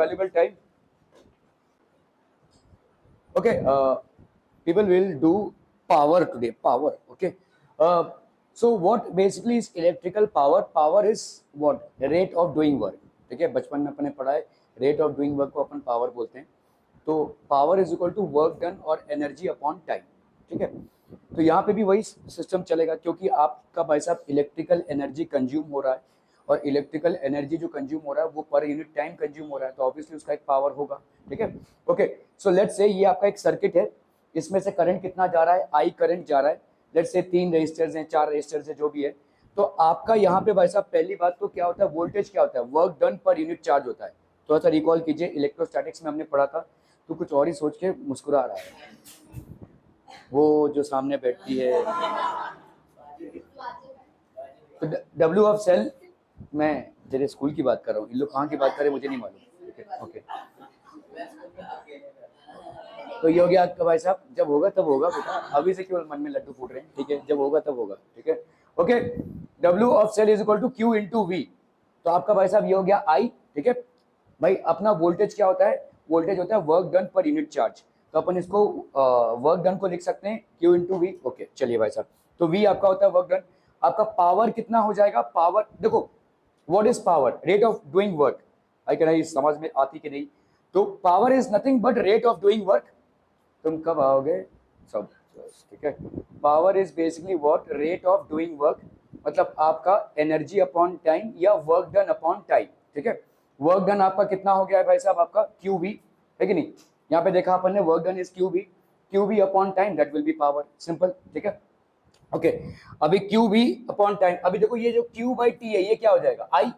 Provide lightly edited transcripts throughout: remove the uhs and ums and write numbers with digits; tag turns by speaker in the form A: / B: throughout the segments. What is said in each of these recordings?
A: valuable time. Okay, people will do power today. Power. Okay. So what basically is electrical power? Power is what? Rate of doing work. ठीक है, बचपन में अपने पढ़ा है rate of doing work को अपन power बोलते हैं. तो power is equal to work done और एनर्जी अपॉन टाइम. ठीक है, तो यहाँ पे भी वही सिस्टम चलेगा क्योंकि आपका भाई साहब इलेक्ट्रिकल एनर्जी कंज्यूम हो रहा है और इलेक्ट्रिकल एनर्जी जो कंज्यूम हो रहा है वो पर यूनिट टाइम कंज्यूम हो रहा है, तो ऑब्वियसली उसका एक पावर होगा. ठीक है. ओके, सो लेट्स से ये आपका एक सर्किट है, इसमें से करंट कितना जा रहा है? आई करंट जा रहा है. लेट्स से 3 रेजिस्टर्स हैं, 4 रेजिस्टर्स है, जो भी है. तो आपका यहाँ पे भाई साहब पहली बात तो क्या होता है? वोल्टेज क्या होता है? Work done per unit charge होता है. थोड़ा सा रिकॉल कीजिए, इलेक्ट्रोस्टैटिक्स में हमने पढ़ा था. तो कुछ और ही सोच के मुस्कुरा रहा है वो जो सामने बैठती है. तो डब्ल्यू ऑफ सेल, मैं तेरे स्कूल की बात कर रहा हूँ, इन लोग कहाँ की बात कर रहे हैं मुझे नहीं मालूम. ओके, तो ये हो गया आपका भाई साहब. जब होगा तब होगा बेटा, अभी से केवल मन में लड्डू फूट रहे हैं. ठीक है, जब होगा तब होगा. ठीक है. Okay, W of cell is equal to Q into V. तो आपका भाई साहब ये हो गया आई. ठीक है भाई, अपना वोल्टेज क्या होता है? वोल्टेज होता है work done per unit charge. तो अपन इसको वर्क डन को लिख सकते हैं क्यू इंटू वी. ओके, चलिए भाई साहब, तो वी आपका होता है वर्क डन. आपका पावर कितना हो जाएगा? पावर देखो, what is power? Rate of doing work. आई कह रहा है समझ में आती कि नहीं? तो power is nothing but rate of doing work. तुम कब आओगे सब? ठीक है, power is basically what? Rate of doing work, मतलब आपका एनर्जी अपॉन टाइम या वर्क डन अपॉन टाइम. ठीक है, वर्क डन आपका कितना हो गया है भाई साहब? आपका क्यू वी है कि नहीं? यहाँ पे देखा अपन ने, work done is Q V upon time, that will be power. Simple. ठीक है. ओके, अभी क्यू वी अपॉन टाइम. अभी देखो ये जो क्यू बाई टी है ये क्या हो जाएगा? आई.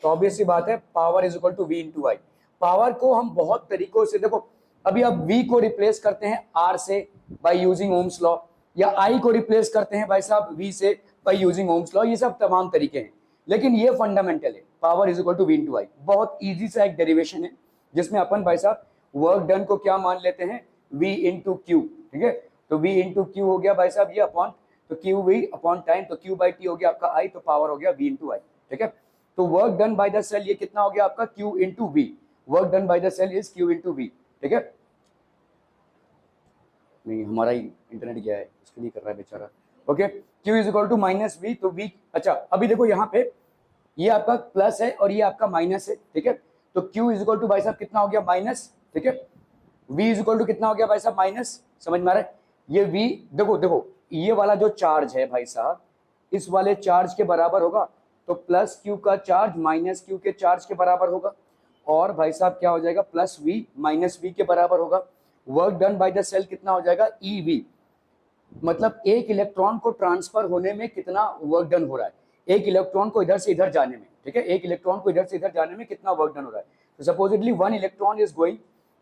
A: तो ऑब्वियस सी बात है power is equal to V into I. Power को हम बहुत तरीकों से, देखो अभी आप v को रिप्लेस करते हैं r से बाय यूजिंग ओम्स लॉ, या i को रिप्लेस करते हैं भाई साहब v से बाय यूजिंग ओम्स लॉ. ये सब तमाम तरीके हैं, लेकिन ये फंडामेंटल है. Power is equal to v into I. बहुत इजी सा एक डेरिवेशन है जिसमें अपन भाई साहब वर्क डन को क्या मान लेते हैं? v into Q. ठीक है, तो v इंटू क्यू हो गया भाई साहब ये अपॉन, तो क्यू वी अपॉन टाइम, तो क्यू बाई टी हो गया आपका i, तो पावर हो गया v इंटू आई. ठीक है, तो work done by the cell ये कितना हो गया आपका? q into V. Work done by the cell is q into V. ठीक है, नहीं हमारा ही इंटरनेट गया है, उसके लिए कर रहा है बेचारा. Okay, q is equal to minus V. तो v, अच्छा अभी देखो यहाँ पे ये आपका प्लस है और ये आपका माइनस है. ठीक है, तो q इज इक्वल टू भाई साहब कितना हो गया? माइनस. ठीक है, v इज इक्वल टू कितना हो गया भाई साहब? माइनस. समझ में आ रहा है? ये v, देखो देखो ये वाला जो चार्ज है भाई साहब इस वाले चार्ज के बराबर होगा, तो प्लस q का चार्ज माइनस q के चार्ज के बराबर होगा. और भाई साहब क्या हो जाएगा? प्लस v माइनस v के बराबर होगा. Work done by the cell कितना हो जाएगा? EV, मतलब एक इलेक्ट्रॉन को ट्रांसफर होने में कितना वर्क डन हो रहा है, एक इलेक्ट्रॉन को इधर से इधर जाने में. ठीक है, एक इलेक्ट्रॉन को इधर से इधर जाने में कितना वर्क डन हो रहा है. तो supposedly 1 electron is going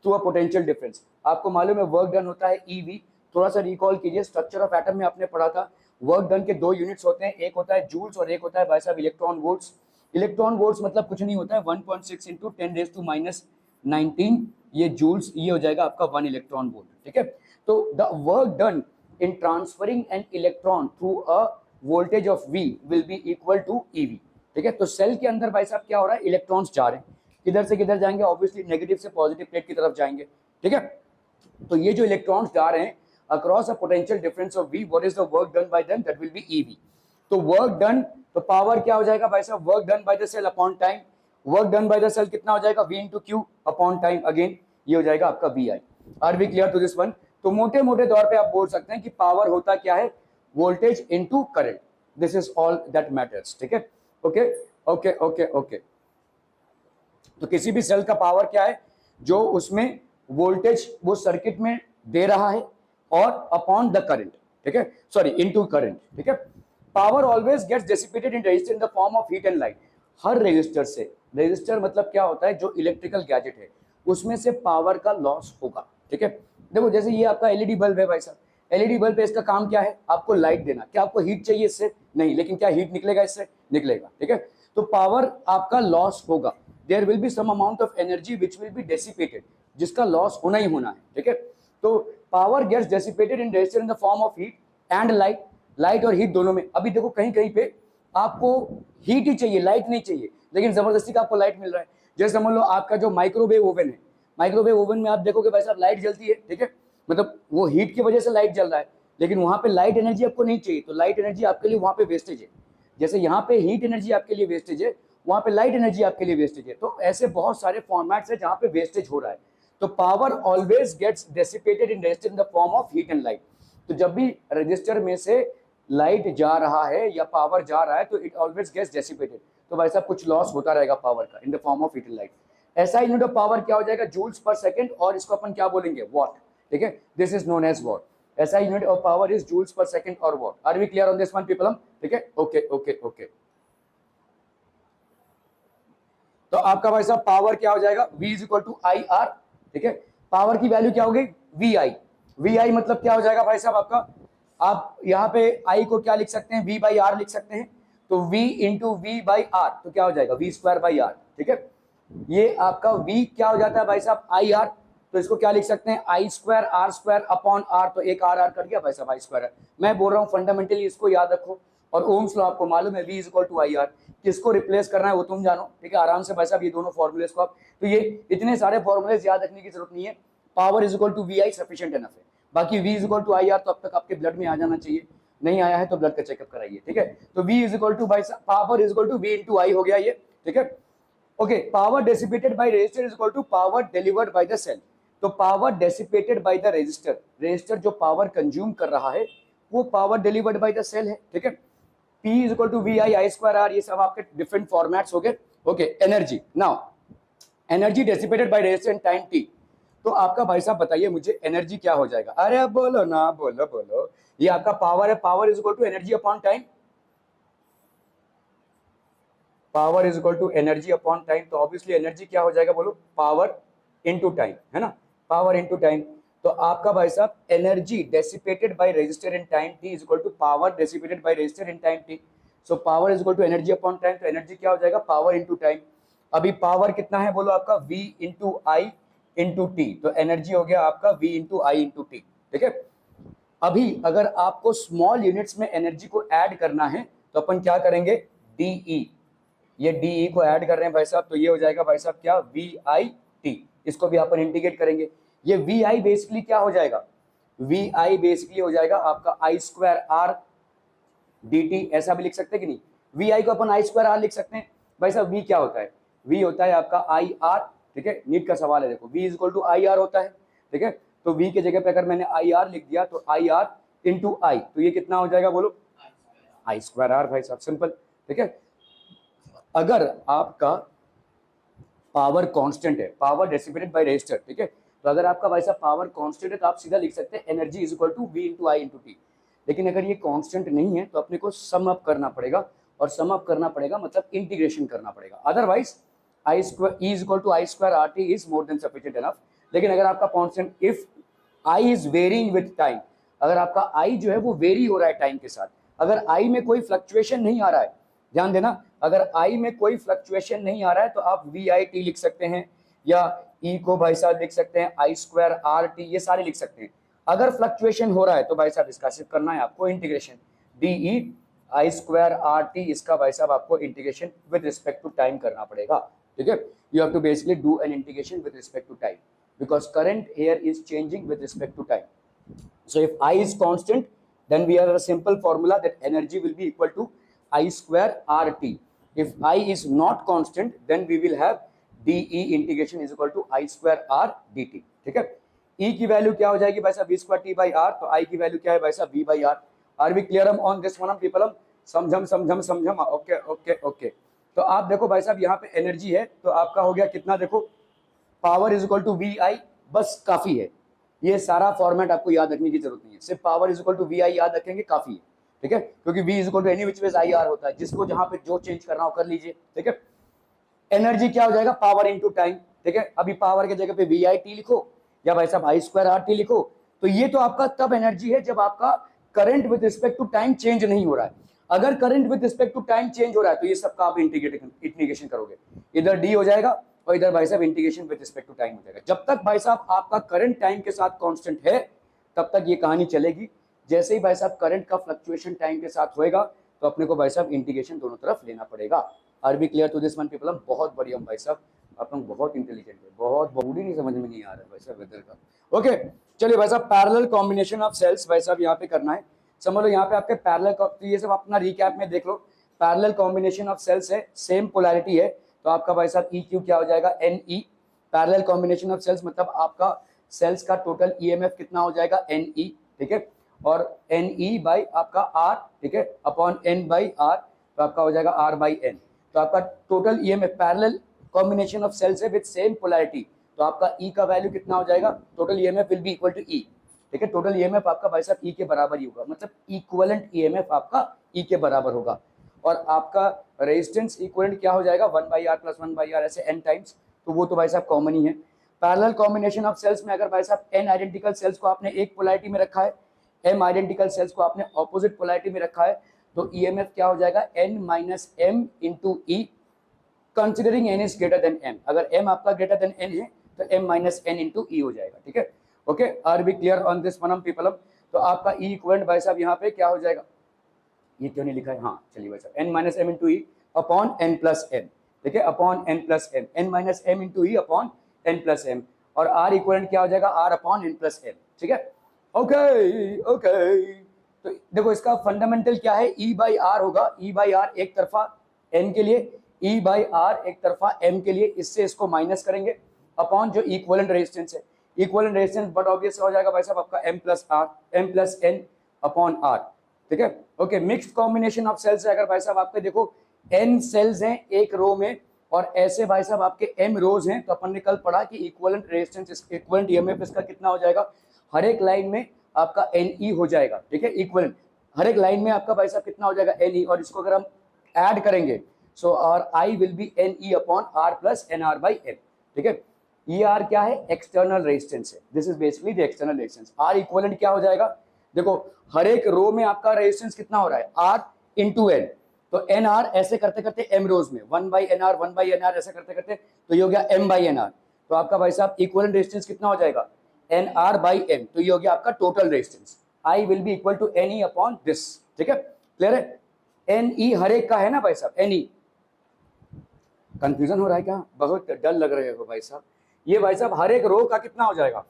A: through a potential difference. आपको मालूम है वर्क डन होता है EV. थोड़ा सा रिकॉल कीजिए, स्ट्रक्चर ऑफ एटम में आपने पढ़ा था वर्क डन के 2 यूनिट्स होते हैं, एक होता है जूल्स और एक होता है भाई साहब इलेक्ट्रॉन वोल्ट्स. इलेक्ट्रॉन वोल्ट्स मतलब कुछ नहीं होता है 1.6 इंटू 10 रेज़ टू माइनस 19, ये जूल्स, ये हो जाएगा आपका 1 इलेक्ट्रॉन वोल्ट. ठीक है, तो the work done in transferring an electron through a voltage of V will be equal to EV. ठीक है, तो सेल के अंदर भाई साहब क्या हो रहा है? इलेक्ट्रॉन्स जा रहे हैं, किधर से किधर जाएंगे? ऑब्वियसली नेगेटिव से पॉजिटिव प्लेट की तरफ जाएंगे. ठीक है, तो ये जो इलेक्ट्रॉन्स जा रहे हैं across a potential difference of V, what is the work done by them? That will be EV. तो वर्क डन, तो पावर क्या हो जाएगा भाई साहब? Work done by the cell upon time. Work done by the cell कितना हो जाएगा? V into Q upon time. Again ये हो जाएगा आपका VI. Are we clear to this one? तो मोटे मोटे तौर पे आप बोल सकते हैं कि पावर होता क्या है? Voltage into current. This is all that matters. ठीक है, ओके ओके ओके ओके. तो किसी भी सेल का पावर क्या है? जो उसमें वोल्टेज वो सर्किट में दे रहा है और अपॉन द करंट. ठीक है, सॉरी इनटू करंट. ठीक है, power always gets dissipated in resistor in the form of heat and light. हर रेजिस्टर से, रेजिस्टर मतलब क्या होता है? जो इलेक्ट्रिकल गैजेट है उसमें से पावर का लॉस होगा. ठीक है, देखो जैसे ये आपका एलईडी बल्ब है भाई साहब, एलईडी बल्ब पे इसका काम क्या है? आपको लाइट देना. क्या आपको हीट चाहिए इससे? नहीं, लेकिन क्या हीट निकलेगा इससे? निकलेगा. ठीक है, तो पावर आपका लॉस होगा. There will be some amount of energy which will be dissipated, जिसका लॉस होना ही होना है. ठीक है, तो power gets dissipated in resistor in the form of heat and light. Light और हीट दोनों में. अभी देखो कहीं कहीं पे आपको हीट ही चाहिए, लाइट नहीं चाहिए, लेकिन जबरदस्ती का आपको लाइट मिल रहा है. जैसे समझ लो आपका जो माइक्रोवेव ओवन है, माइक्रोवेव ओवन में आप देखोगे भाई साहब लाइट जलती है, ठीक है, मतलब वो हीट की वजह से लाइट जल रहा है, लेकिन वहां पे लाइट एनर्जी आपको नहीं चाहिए, तो लाइट एनर्जी आपके लिए वहां पे वेस्टेज है। जैसे यहाँ पे हीट एनर्जी आपके लिए वेस्टेज है, वहां पे लाइट एनर्जी आपके लिए वेस्टेज है। तो ऐसे बहुत सारे फॉर्मेट्स है जहां पे वेस्टेज हो रहा है। तो power always gets dissipated in resistor in the form of heat and light. तो जब भी रजिस्टर में से लाइट जा रहा है या पावर जा रहा है तो इट ऑलवेज गेट्स डेसिपेटेड, तो भाई साहब कुछ लॉस होता रहेगा पावर का इन the form of heat and light. ऐसा यूनिट ऑफ पावर क्या हो जाएगा, जूल्स पर सेकंड, और इसको अपन क्या बोलेंगे, वॉट, ठीक है, this is known as watt. ऐसा unit of power is joules per second और watt. Are we clear on this one people, ठीक है, ओके ओके ओके। तो आपका भाई साहब पावर क्या हो जाएगा, V is equal to I R, ठीक है, पावर की वैल्यू क्या होगी, वी आई। वी आई मतलब क्या हो जाएगा भाई साहब आपका, आप यहाँ पे आई को क्या लिख सकते हैं, V बाई आर लिख सकते हैं, तो V into V by R, तो क्या हो जाएगा V स्क्वायर बाई आर, ठीक है। ये आपका V क्या हो जाता है भाई साहब आई आर, तो इसको क्या लिख सकते हैं, I square R square upon R, तो एक आर आर कर गया भाई साहब आई स्क्वायर है। मैं बोल रहा हूँ फंडामेंटली इसको याद रखो, और ओम्स लॉ आपको मालूम है, V is equal to I R. किसको रिप्लेस करना है वो तुम जानो, ठीक है, आराम से भाई साहब ये दोनों फॉर्मूलेस को आप, तो ये इतने सारे फॉर्मूलेस याद रखने की जरूरत नहीं है। Power is equal to V I sufficient enough है। बाकी V is equal to I R तो अब तक आपके ब्लड में आ जाना चाहिए, नहीं आया है तो ब्लड का चेकअप कराइए, ठीक है। तो V इज इक्वल टू भाई साहब power is equal to V into I हो गया ये, ठीक है। Okay, power dissipated by resistor is equal to power delivered by the cell. तो power dissipated by the resistor, resistor जो पावर कंज्यूम कर रहा है वो power delivered by the cell है, ठीक है। P is equal to V I I square R, ये सब आपके डिफरेंट फॉर्मेट्स हो गए। Okay, energy now, energy dissipated by resistor in time t। तो आपका भाई साहब बताइए मुझे एनर्जी क्या हो जाएगा, अरे बोलो ना, बोलो बोलो, ये आपका पावर है, power is equal to energy upon time, power is equal to energy upon time. तो ऑब्वियसली एनर्जी क्या हो जाएगा बोलो, पावर इनटू टाइम, है ना, पावर इनटू टाइम। तो आपका भाई साहब energy dissipated by resistor in time t is equal to power dissipated by resistor in time t। So power is equal to energy upon time, तो energy क्या हो जाएगा, पावर इनटू टाइम। अभी power कितना है बोलो आपका, v into I into T, तो एनर्जी हो गया आपका v into I into T, ठीक है। अभी अगर आपको स्मॉल यूनिट्स में एनर्जी को ऐड करना है तो अपन क्या करेंगे, डीई, ये डी को ऐड कर रहे हैं भाई साहब, तो ये हो जाएगा भाई साहब क्या, वी आई टी। इसको भी अपन इंटीग्रेट करेंगे, ये वी आई बेसिकली क्या हो जाएगा, वी आई बेसिकली हो जाएगा आपका आई स्क्वायर आर डी टी, ऐसा भी लिख सकते हैं कि नहीं, वी आई को अपन आई स्क्वायर आर लिख सकते हैं। भाई साहब वी क्या होता है, वी होता है आपका आई आर, ठीक है, नीट का सवाल है देखो, V is equal to I R होता है, ठीक है। तो वी के जगह पे अगर मैंने आई आर लिख दिया तो आई आर इंटू आई, तो ये कितना हो जाएगा बोलो, आई स्क्वायर आर भाई साहब, सिंपल, ठीक है। अगर आपका पावर कांस्टेंट है, पावर डेसिपेटेड बाय रेजिस्टर, ठीक है, तो अगर आपका भाई साहब पावर कांस्टेंट है तो आप सीधा लिख सकते हैं energy is equal to V into I into T. लेकिन अगर ये कांस्टेंट नहीं है तो अपने को सम अप करना पड़ेगा, और सम अप करना पड़ेगा मतलब इंटीग्रेशन करना पड़ेगा, otherwise I square E is equal to I square R T is more than sufficient enough. लेकिन अगर आपका constant, if I is varying with time, अगर आपका आई जो है वो वेरी हो रहा है टाइम के साथ, अगर आई में कोई फ्लक्चुएशन नहीं आ रहा है, ध्यान देना, अगर आई में कोई फ्लक्चुएशन नहीं आ रहा है तो आप वी आई टी लिख सकते हैं, या ई को भाई साहब लिख सकते हैं आई स्क्वायर आर टी, ये सारे लिख सकते हैं। अगर फ्लक्चुएशन हो रहा है तो भाई साहब इसका सिर्फ करना है आपको integration, D E I square R T, इसका भाई साहब आपको integration with respect to time करना पड़ेगा, ठीक है। You have to basically do an integration with respect to time, because current here is changing with respect to time. So if I is constant, then we have a simple formula that energy will be equal to I square RT. If I is not constant, then we will have dE integration is equal to I square R dt, ठीक है। E की value क्या हो जाएगी भाई साहब, v square t by r, तो I की वैल्यू क्या है भाई साहब, v by r। Are we clear on this one people? समझम समझम समझम, ओके ओके ओके। तो आप देखो भाई साहब यहाँ पे एनर्जी है तो आपका हो गया कितना, देखो power is equal to V I, बस काफी है, ये सारा फॉर्मेट आपको याद रखने की जरूरत नहीं है, सिर्फ power is equal to V I याद रखेंगे काफी है, ठीक है, क्योंकि V is equal to any which ways I R होता है, जिसको जहां पे जो चेंज करना हो कर लीजिए, ठीक है। एनर्जी क्या हो जाएगा, पावर इनटू टाइम, ठीक है। अभी पावर के जगह पे वी आई टी लिखो या भाई साहब आई स्क्वायर आर टी लिखो, तो ये तो आपका तब एनर्जी है जब आपका current with respect to time change नहीं हो रहा है। अगर current with respect to time change हो रहा है तो ये सबका आप इंटीग्रेशन करोगे, इधर डी हो जाएगा और इधर भाई साहब integration with respect to time हो जाएगा। जब तक भाई साहब आपका करंट टाइम के साथ कांस्टेंट है तब तक ये कहानी चलेगी, जैसे ही भाई साहब करंट का फ्लक्चुएशन टाइम के साथ होएगा तो अपने को भाई साहब इंटीग्रेशन दोनों तरफ लेना पड़ेगा। Are B clear to this one people? बहुत बढ़िया भाई साहब, आप लोग बहुत इंटेलिजेंट है, बहुत बूढ़ी नहीं समझ में नहीं आ रहा है वैसा वेदर का। ओके चलिए भाई साहब, पैरेलल कॉम्बिनेशन ऑफ सेल्स भाई साहब यहाँ पे करना है। समझ लो यहाँ पे आपके पैरेलल, तो ये सब अपना रिकैप में देख लो। पैरेलल कॉम्बिनेशन ऑफ सेल्स है, सेम पोलैरिटी है, तो आपका भाई साहब ई क्यू क्या हो जाएगा, N E. Parallel combination of cells मतलब आपका सेल्स का टोटल ईएमएफ कितना हो जाएगा, एन ई, ठीक है। और एन ई बाई आपका आर, ठीक है, अपॉन एन बाई आर, तो आपका हो जाएगा आर बाई एन। तो आपका total EMF parallel combination of cells है विद सेम पोलैरिटी, तो आपका ई का वैल्यू कितना हो जाएगा, total EMF will be equal to E, ठीक है। टोटल ईएमएफ आपका भाई साहब ई के बराबर ही होगा, मतलब इक्विवेलेंट ईएमएफ आपका ई के बराबर होगा। और आपका रेजिस्टेंस इक्विवेलेंट क्या हो जाएगा, 1/r प्लस 1/r, ऐसे n टाइम्स, तो वो तो भाई साहब कॉमन ही है। पैरेलल कॉम्बिनेशन ऑफ सेल्स में अगर भाई साहब n आइडेंटिकल सेल्स को आपने एक पोलैरिटी में रखा है, m आइडेंटिकल सेल्स को आपने ऑपोजिट पोलैरिटी में रखा है, तो ईएमएफ क्या हो जाएगा, n minus M into E, considering n is greater than m। अगर m आपका ग्रेटर देन n है तो m minus N into E हो जाएगा, ठीक है। Okay, are B clear on this मनम पीपलम। तो आपका ई इक्विवेलेंट भाई साहब यहाँ पे क्या हो जाएगा, ये क्यों नहीं लिखा है, हाँ चलिए भाई साहब, n minus M into E upon N plus M, ठीक है, upon N plus M, N minus M into E upon N plus M. और आर इक्विवेलेंट क्या हो जाएगा, R upon N plus M, ठीक है। ओके ओके, तो देखो इसका फंडामेंटल क्या है, ई बाई आर होगा, ई बाई आर एक तरफा एन के लिए, ई बाई आर एक तरफा एम के लिए, इससे इसको माइनस करेंगे अपॉन जो इक्विवेलेंट रेजिस्टेंस है। इक्विवेलेंट रेजिस्टेंस बट ऑब्वियस हो जाएगा भाई साहब आपका M plus R, M plus N upon R, ठीक है। Okay, mixed combination of cells है, अगर भाई साहब आपके देखो n सेल्स हैं एक रो में और ऐसे भाई साहब आपके m रोज हैं, तो अपन ने कल पढ़ा कि इक्विवेलेंट रेजिस्टेंस, इक्विवेलेंट ईएमएफ इसका कितना हो जाएगा, हर एक लाइन में आपका Ne हो जाएगा, ठीक है। इक्विवेलेंट हर एक लाइन में आपका भाई साहब कितना हो जाएगा, Ne, और इसको अगर हम ऐड करेंगे so R I will be Ne upon R plus N R by N, ठीक है। ये आर क्या है, एक्सटर्नल रेजिस्टेंस है, this is basically the external resistance. R equivalent क्या हो जाएगा, देखो हर एक रो में आपका रेजिस्टेंस कितना हो रहा है, आर इंटू एन, तो एन आर ऐसे करते करते एम रोज में 1/nr 1/nr ऐसे करते करते तो ये हो गया m/nr, तो आपका भाई साहब इक्विवेलेंट रेजिस्टेंस कितना हो जाएगा, nr/m, तो ये हो गया आपका total resistance. I will be equal to Ne upon this, ठीक है, क्लियर है। Ne हर एक का है ना भाई साहब, Ne, कंफ्यूजन हो रहा है क्या, बहुत डर लग रहे हो भाई साहब। ये भाई साहब हर एक रो का कितना हो जाएगा,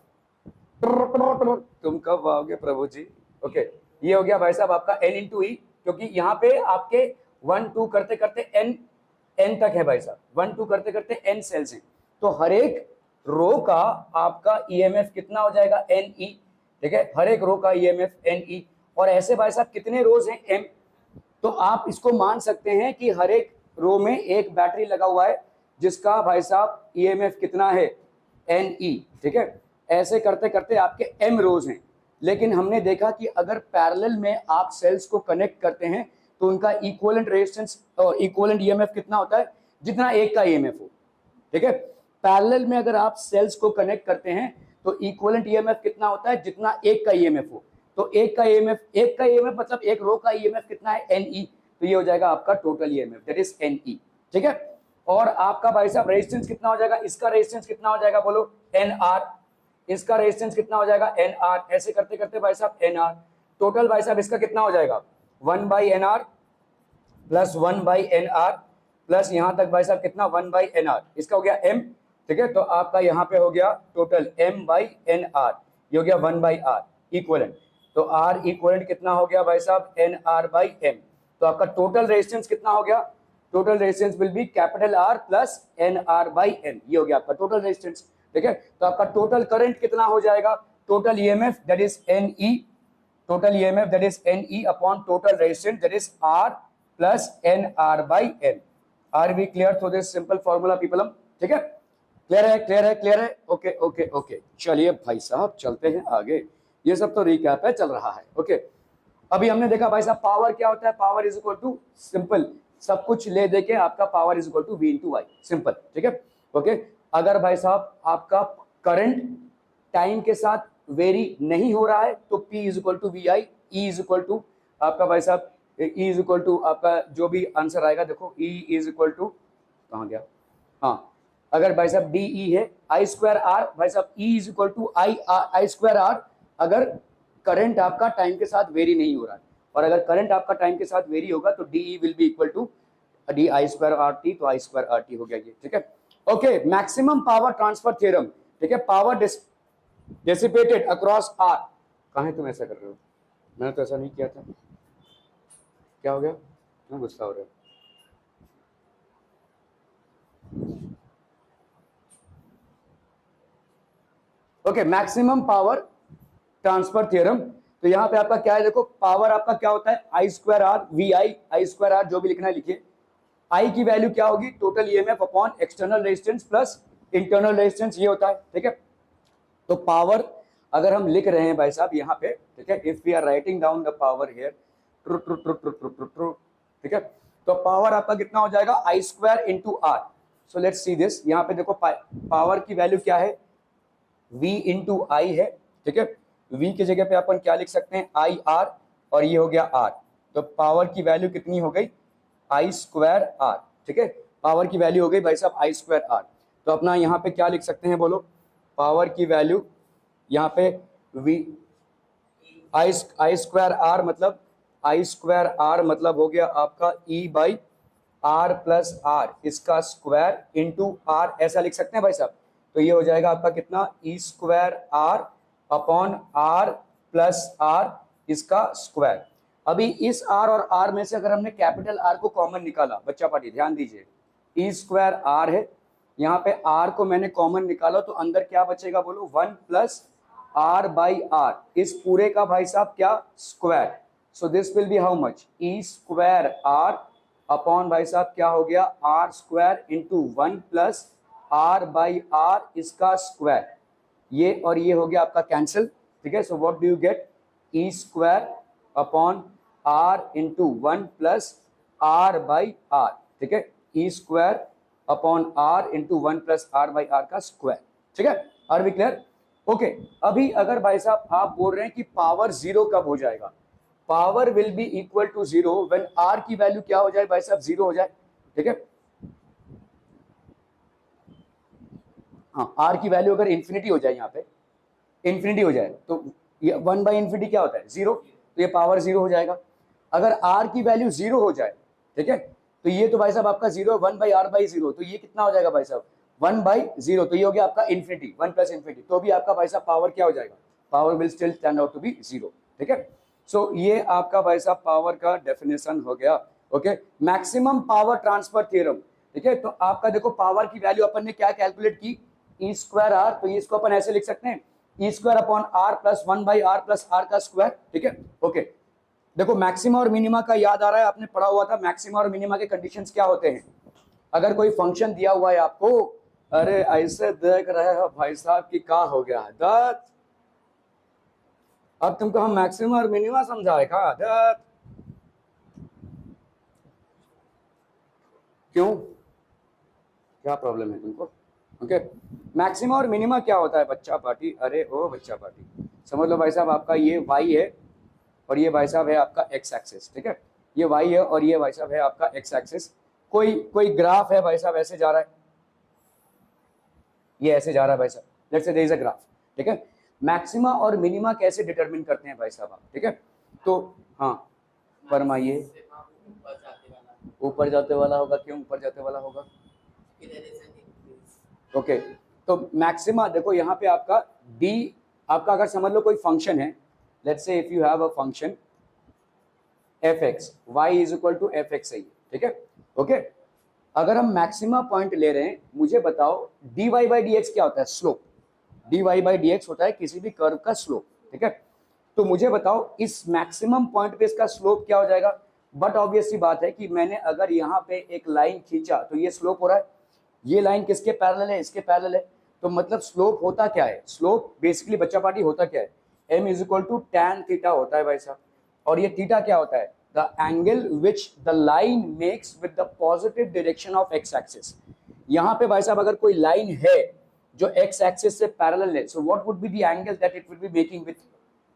A: तुम कब आओगे प्रभु जी। ओके, ये हो गया भाई साहब आपका n इंटू ई, क्योंकि यहाँ पे आपके 1 2 करते करते n तक है भाई साहब, 1 2 करते करते n सेल्स हैं, तो हर एक रो का आपका ईएमएफ कितना हो जाएगा, Ne, ठीक है, हर एक रो का ईएमएफ Ne। और ऐसे भाई साहब कितने रोज हैं, m, तो आप इसको मान सकते हैं कि हर एक रो में एक बैटरी लगा हुआ है जिसका भाई साहब ईएमएफ कितना है, Ne, ठीक है। ऐसे करते करते आपके m रोज हैं, लेकिन हमने देखा कि अगर पैरेलल में आप सेल्स को कनेक्ट करते हैं तो उनका इक्विवेलेंट रेजिस्टेंस और इक्विवेलेंट ईएमएफ कितना होता है, जितना एक का ईएमएफ हो, ठीक है। पैरेलल में अगर आप सेल्स को कनेक्ट करते हैं तो इक्विवेलेंट ईएमएफ कितना होता है, जितना एक का ईएमएफ हो, तो एक का ईएमएफ मतलब एक रो का ईएमएफ कितना है, Ne, तो ये हो जाएगा आपका total EMF, that is Ne, ठीक है। और आपका भाई साहब रेजिस्टेंस कितना हो जाएगा, इसका रेजिस्टेंस कितना हो जाएगा बोलो, Nr, इसका रेजिस्टेंस कितना हो जाएगा, Nr, ऐसे करते करते भाई साहब Nr, टोटल भाई साहब इसका कितना हो जाएगा, 1/nr प्लस 1/nr प्लस यहाँ तक भाई साहब कितना 1/nr, इसका हो गया m, ठीक है। तो आपका यहाँ पे हो गया टोटल m/nr, ये हो गया 1/r इक्विवेलेंट, तो r इक्विवेलेंट कितना हो गया भाई साहब, nr/m, तो आपका टोटल रेजिस्टेंस कितना हो गया, total resistance will be capital R plus nr/m, ये हो गया आपका टोटल रेजिस्टेंस, ठीक है। तो आपका टोटल करंट कितना हो जाएगा, total EMF that is Ne, total EMF that is Ne upon total resistance that is R plus nr/m। Are we clear through this simple formula पीपलम, ठीक है, क्लियर है, क्लियर है, क्लियर है, ओके ओके ओके। चलिए भाई साहब चलते हैं आगे, ये सब तो रिकैप है, चल रहा है, ओके। अभी हमने देखा भाई साहब पावर क्या होता है, power is equal to simple, सब कुछ ले दे के आपका power is equal to V into I, simple, ठीक है, ओके। अगर भाई साहब आपका करंट टाइम के साथ वेरी नहीं हो रहा है तो P is equal to V I, E is equal to आपका भाई साहब E इज इक्वल टू आपका जो भी आंसर आएगा, देखो E इज इक्वल टू कहाँ गया, हाँ, अगर भाई साहब DE है I²R, भाई साहब E is equal to I²R, अगर करंट आपका टाइम के साथ वेरी नहीं हो रहा है, और अगर करंट आपका टाइम के साथ वेरी होगा तो DE will be equal to DI²RT, तो I²RT हो गया ये, ठीक है। Okay, maximum power transfer theorem, ठीक है, पावर डिसिपेटेड अक्रॉस आर। कहाँ है तुम ऐसा कर रहे हो? मैंने तो ऐसा नहीं किया था। क्या हो गया, क्यों गुस्सा हो रहे हो? Okay, maximum power transfer theorem. तो यहाँ पे आपका क्या है, देखो पावर आपका क्या होता है, I square R V I square R, जो भी लिखना है लिखिए। आई की वैल्यू क्या होगी, total EMF upon external resistance plus internal resistance, ये होता है, ठीक है। तो पावर अगर हम लिख रहे हैं भाई साहब यहाँ पे, ठीक है, if we are writing down the power here, true true true true true true true, ठीक है, तो पावर आपका कितना हो जाएगा, I square into R. So let's see this, यहाँ पे देखो पावर की वैल्यू क्या है, v इंटू आई है, ठीक है। v की जगह पे अपन क्या लिख सकते हैं, आई आर, और ये हो गया r। तो पावर की वैल्यू कितनी हो गई, आई स्क्वायर आर, ठीक है, पावर की वैल्यू हो गई भाई साहब आई स्क्वायर आर। तो अपना यहाँ पे क्या लिख सकते हैं, बोलो, पावर की वैल्यू यहाँ पे v आई स्क्वायर आर मतलब, आई स्क्वायर आर मतलब हो गया आपका e by R plus R, इसका स्क्वायर इंटू आर, ऐसा लिख सकते हैं भाई साहब। तो ये हो जाएगा आपका कितना, E square R upon R plus R, इसका स्क्वायर। अभी इस आर और आर में से अगर हमने कैपिटल आर को कॉमन निकाला, बच्चा पार्टी ध्यान दीजिए, ई स्क्वायर आर है, यहाँ पे आर को मैंने कॉमन निकाला, तो अंदर क्या बचेगा, बोलो, 1 प्लस आर बाई आर, इस पूरे का भाई साहब क्या, square. So this will be how much, E square R upon भाई साहब क्या हो गया, R square into 1 plus R by R, इसका स्क्वायर। ये और ये हो गया आपका कैंसिल, ठीक है। So what do you get, E square upon R into 1 plus R by R, ठीक है, E square upon R into 1 plus R by R का स्क्वायर, ठीक है। Are we clear? ओके, अभी अगर भाई साहब आप बोल रहे हैं कि पावर जीरो कब हो जाएगा, power will be equal to zero when R की वैल्यू क्या हो जाए भाई साहब, जीरो हो जाए, ठीक है। हाँ, आर की वैल्यू अगर इन्फिनिटी हो जाए, यहाँ पे इन्फिनिटी हो जाए, तो ये 1 बाई इन्फिनिटी क्या होता है, जीरो, तो ये पावर जीरो हो जाएगा। अगर आर की वैल्यू जीरो हो जाए, ठीक है, तो ये तो भाई साहब आपका zero, 1 by R by zero, तो ये कितना हो जाएगा भाई साहब, 1 बाई जीरो, तो ये हो गया आपका इन्फिनिटी, 1 प्लस इन्फिनिटी, तो भी आपका भाई साहब पावर क्या हो जाएगा, power will still turn out to be zero, ठीक है। सो ये आपका भाई साहब पावर का डेफिनेशन हो गया। Okay, maximum power transfer theorem, ठीक है। तो आपका देखो पावर की वैल्यू अपन ने क्या कैलकुलेट की, ई स्क्वायर आर, तो इसको अपन ऐसे लिख सकते हैं, E square upon R plus 1 by R plus R का स्क्वायर, ठीक है। ओके, देखो मैक्सिमा और मिनिमा का याद आ रहा है, आपने पढ़ा हुआ था मैक्सिमा और मिनिमा के कंडीशंस क्या होते हैं। अगर कोई फंक्शन दिया हुआ है आपको, अरे ऐसे देख रहे हो भाई साहब कि क्या हो गया है दत्त, अब तुमको हम मैक्सिमा और मिनिमा समझाए का दत्त, क्यों, क्या प्रॉब्लम है तुमको? ओके, मैक्सिमा और मिनिमा क्या होता है बच्चा पार्टी, अरे ओ बच्चा पार्टी, समझ लो भाई साहब आपका ये वाई है और ये भाई साहब है आपका एक्स एक्सिस, ठीक है, ये वाई है और ये भाई साहब है आपका एक्स एक्सिस। कोई ग्राफ है भाई साहब ऐसे जा रहा है, ये ऐसे जा रहा है भाई साहब, let's say there is a graph, ठीक है। मैक्सिमा और मिनिमा कैसे डिटरमिन करते हैं भाई साहब आप, ठीक है। तो हाँ फरमाइए, ऊपर जाते वाला होगा, क्यों ऊपर जाते वाला होगा? ओके, तो मैक्सिमा देखो यहाँ पे आपका डी, आपका अगर समझ लो कोई फंक्शन है, let's say if you have a function F X, Y is equal to F X, सही, ठीक है। ओके, अगर हम मैक्सिमा पॉइंट ले रहे हैं, मुझे बताओ D Y by D X क्या होता है, slope, D Y by D X होता है किसी भी कर्व का स्लोप, ठीक है। तो मुझे बताओ इस मैक्सिमम पॉइंट पे इसका स्लोप क्या हो जाएगा, बट ऑब्वियस सी बात है कि मैंने अगर यहाँ पे एक लाइन खींचा तो ये स्लोप हो रहा है, ये लाइन किसके पैरेलल है, इसके पैरेलल है, तो मतलब स्लोप होता क्या है, स्लोप बेसिकली बच्चा पार्टी होता क्या है, m is equal to tan theta होता है भाई साहब, और ये थीटा क्या होता है, the angle which the line makes with the positive direction of x axis. यहाँ पे भाई साहब अगर कोई लाइन है जो एक्स एक्सिस से पैरेलल है, so what would be the angle that it will be making with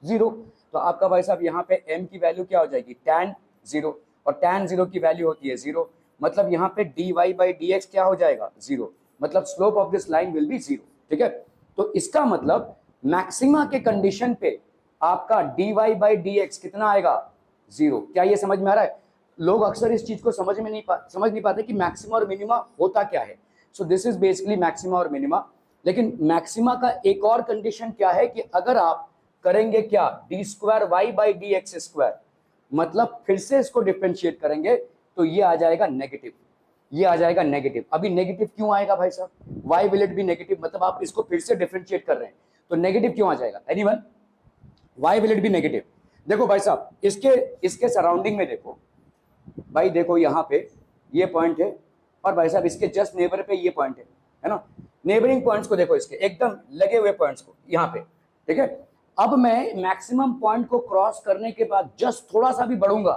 A: zero. तो आपका भाई साहब यहाँ पे m की वैल्यू क्या हो जाएगी, टैन जीरो, और टैन जीरो की वैल्यू होती है जीरो, मतलब यहाँ पे dy बाई डी एक्स क्या हो जाएगा, जीरो, मतलब slope of this line will be zero, ठीक है। तो इसका मतलब मैक्सिमा के कंडीशन पे आपका dy बाई डी एक्स कितना आएगा, जीरो। क्या ये समझ में आ रहा है? लोग अक्सर इस चीज को समझ नहीं पाते कि मैक्सिमा और मिनिमा होता क्या है। So this is basically maxima और मिनिमा। लेकिन मैक्सिमा का एक और कंडीशन क्या है कि अगर आप करेंगे क्या, D square Y by D X square, मतलब फिर से इसको डिफरेंशिएट करेंगे तो ये आ जाएगा नेगेटिव, ये आ जाएगा नेगेटिव। अभी नेगेटिव क्यों आएगा भाई साहब, why will it be negative, मतलब आप इसको फिर से डिफरेंशिएट कर रहे हैं तो नेगेटिव क्यों आ जाएगा, anyone, why will it be negative. देखो भाई साहब इसके सराउंडिंग में देखो भाई, देखो यहाँ पे ये पॉइंट है और भाई साहब इसके जस्ट नेबर पे ये पॉइंट है ना, नेबरिंग पॉइंट्स को देखो, इसके एकदम लगे हुए पॉइंट्स को यहाँ पे, ठीक है। अब मैं मैक्सिमम पॉइंट को क्रॉस करने के बाद जस्ट थोड़ा सा भी बढ़ूंगा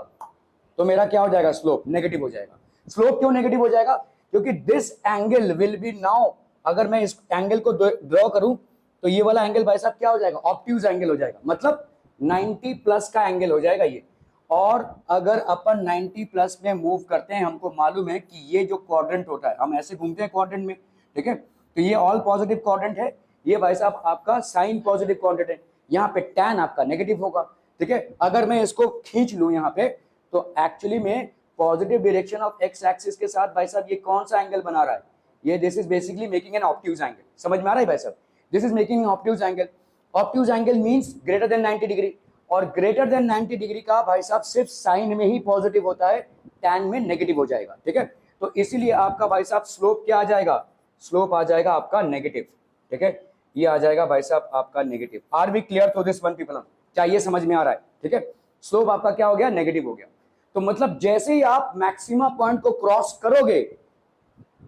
A: तो मेरा क्या हो जाएगा, स्लोप नेगेटिव हो जाएगा। स्लोप क्यों नेगेटिव हो जाएगा, क्योंकि this angle will be now, अगर मैं इस एंगल को ड्रॉ करूं तो ये वाला एंगल भाई साहब क्या हो जाएगा, ऑब्ट्यूज एंगल हो जाएगा, मतलब 90 प्लस का एंगल हो जाएगा ये। और अगर अपन 90 प्लस में मूव करते हैं, हमको मालूम है कि ये जो क्वाड्रेंट होता है, हम ऐसे घूमते हैं क्वाड्रेंट में, ठीक है, तो ये ऑल पॉजिटिव क्वाड्रेंट है, ये भाई साहब आपका साइन पॉजिटिव क्वाड्रेंट है, यहाँ पे टैन आपका नेगेटिव होगा, ठीक है। अगर मैं इसको खींच लूं यहाँ पे तो एक्चुअली में positive direction of x axis के साथ भाई साहब ये कौन सा एंगल बना रहा है, ये this is basically making an obtuse angle, समझ में आ रहा है भाई साहब, this is making an obtuse angle. Obtuse angle means greater than 90 degree, और ग्रेटर देन 90 डिग्री का भाई साहब सिर्फ साइन में ही पॉजिटिव होता है, टैन में नेगेटिव हो जाएगा, ठीक है। तो इसीलिए आपका भाई साहब स्लोप क्या आ जाएगा, स्लोप आ जाएगा आपका नेगेटिव, ठीक है, ये आ जाएगा भाई साहब आपका negative. Are we clear to this one people, क्या ये समझ में आ रहा है, ठीक है। स्लोप आपका क्या हो गया, नेगेटिव हो गया। तो मतलब जैसे ही आप मैक्सिमा पॉइंट को क्रॉस करोगे,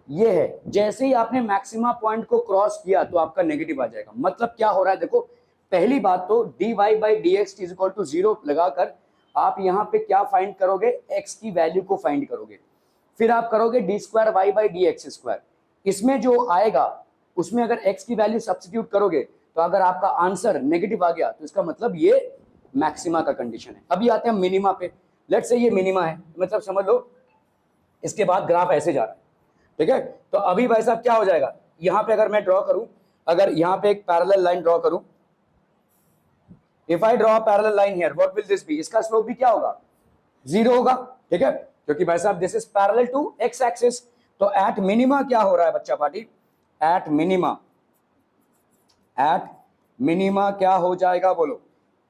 A: ये है, जैसे ही आपने मैक्सिमा पॉइंट को क्रॉस किया तो आपका नेगेटिव आ जाएगा। मतलब क्या हो रहा है, देखो पहली बात तो dy by D X is equal to 0 लगाकर आप यहाँ पे क्या फाइंड करोगे, x की वैल्यू को फाइंड करोगे, फिर आप करोगे D square Y by D X square, इसमें जो आएगा उसमें अगर x की वैल्यू सब्स्टिट्यूट करोगे तो अगर आपका आंसर नेगेटिव आ गया तो इसका मतलब ये मैक्सिमा का कंडीशन है। अभी आते हैं मिनिमा पे, लेट्स से ये मिनिमा है, मतलब समझ लो इसके बाद ग्राफ ऐसे जा रहा है, ठीक है। तो अभी भाई साहब क्या हो जाएगा, यहाँ पे अगर मैं ड्रॉ करूं, अगर यहाँ पे एक पैरेलल लाइन ड्रॉ करूं, if I draw parallel line here what will this be, इसका स्लोप भी क्या होगा, 0 होगा, ठीक है, क्योंकि भाई साहब this is parallel to X axis. तो एट मिनिमा क्या हो रहा है बच्चा पार्टी, एट मिनिमा क्या हो जाएगा बोलो,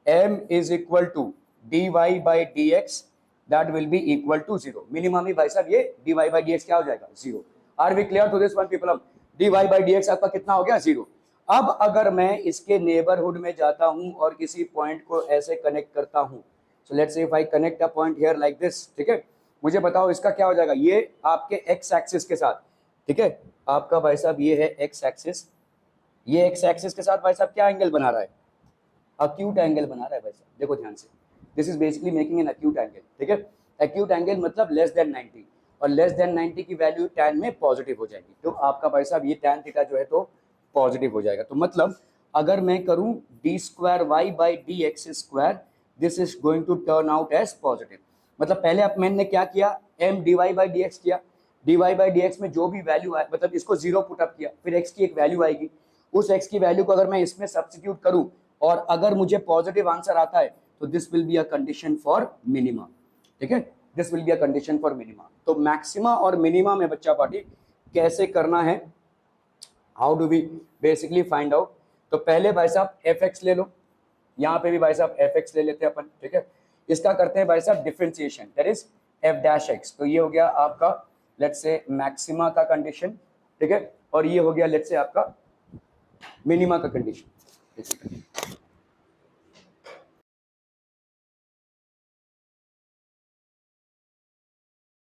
A: m is equal to dy by D X, that will be equal to 0। Minimum में भाई साहब ये dy बाई डी एक्स क्या हो जाएगा, 0। Are we clear to this one people, dy by D X आपका कितना हो गया, 0। अब अगर मैं इसके नेबरहुड में जाता हूं और किसी पॉइंट को ऐसे कनेक्ट करता हूं, so let's say if I connect a point here like this, ठीक है, मुझे बताओ इसका क्या हो जाएगा, ये आपके एक्स एक्सिस के साथ, ठीक है, आपका भाई साहब ये है एक्स एक्सिस, ये एक्स एक्सिस के साथ भाई साहब क्या एंगल बना रहा है, अक्यूट एंगल बना रहा है भाई साहब, देखो ध्यान से, this is basically making an acute angle, ठीक है। अक्यूट एंगल मतलब लेस देन 90, और लेस देन 90 की वैल्यू टैन में पॉजिटिव हो जाएगी, तो आपका भाई साहब ये टैन थीटा जो है तो पॉजिटिव हो जाएगा। तो मतलब अगर मैं करूं D square Y by D X square, this is going to turn out as positive. मतलब पहले अब मैंने क्या किया, M D Y by D X किया, D Y by D X में जो भी वैल्यू आए, मतलब इसको 0 पुट अप किया, फिर एक्स की एक वैल्यू आएगी, उस एक्स की वैल्यू को अगर मैं इसमें सब्स्टिट्यूट करूं और अगर मुझे पॉजिटिव आंसर आता है तो this will be a condition for minima, ठीक है, this will be a condition for minima. तो मैक्सिमा और मिनिमा में बच्चा पार्टी कैसे करना है, how do we basically find out. तो पहले भाई साहब एफ एक्स ले लो, यहाँ पे भी भाई साहब एफ एक्स ले लेते हैं अपन, ठीक है, इसका करते हैं भाई साहब differentiation, that is F dash x. तो ये हो गया आपका लेट्स से मैक्सिमा का कंडीशन, ठीक है, और ये हो गया लेट्स से आपका मिनिमा का कंडीशन।